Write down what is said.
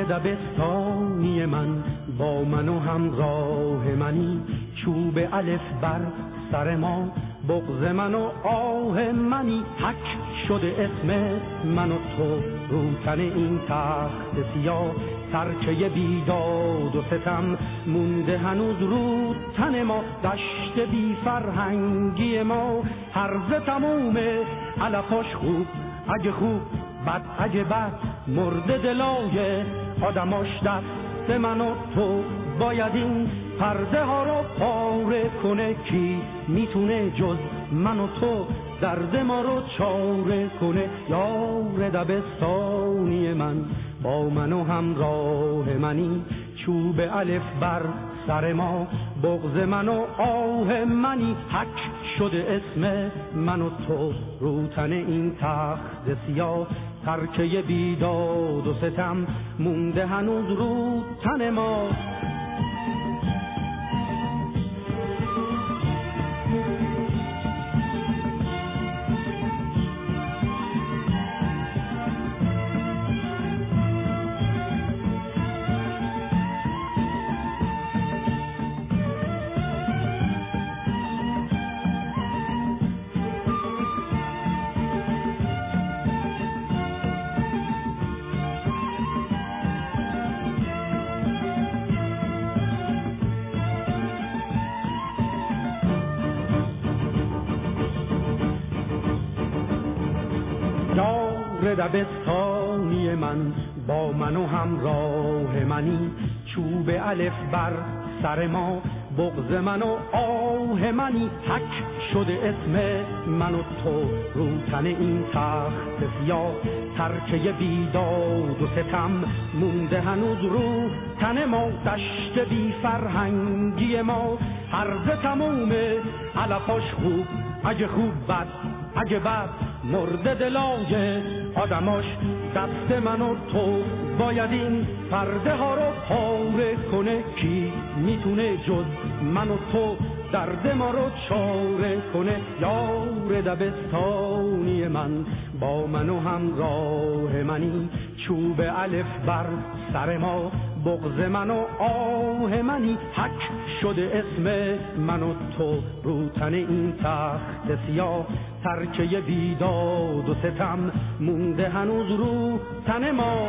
دبستانی من با من و همراه منی، چوب الف بر سر ما بغض من و آه منی، حک شده اسم من و تو رو تن این تخت سیاه، ترکه بیداد و ستم مونده هنوز رو تن ما، دشت بی فرهنگی ما هرزه تمومه علفاش خوب اگه خوب بد اگه بد، مرده دلای آدماش دست من و تو، باید این پرده ها رو پاره کنه، کی میتونه جز من و تو درد ما رو چاره کنه. یار دبستانی من با من و همراه منی، چوب الف بر سر ما بغض من و آه منی، حک شده اسم من و تو رو تن این تخت سیاه، ترکه بیداد و ستم مونده هنوز رو تن ما. یار دبستانی من با من و همراه منی، چوب الف بر سر ما بغض من و آه منی، حک شده اسم من و تو رو تن این تخت سیاه، ترکه بیداد و ستم مونده هنوز رو تن ما، دشت بی فرهنگی ما هرزه تمومه علفاش خوب اگه خوب بد اگه بد، مرده دلای آدماش دست من و تو، باید این پرده ها رو پاره کنه، کی میتونه جز من و تو درد ما رو چاره کنه. یار دبستانی من با من و همراه منی، چوب الف بر سر ما بغض من و آه منی، حک شده اسم من و تو رو تن این تخت سیاه، ترکه بیداد و ستم مونده هنوز رو تن ما.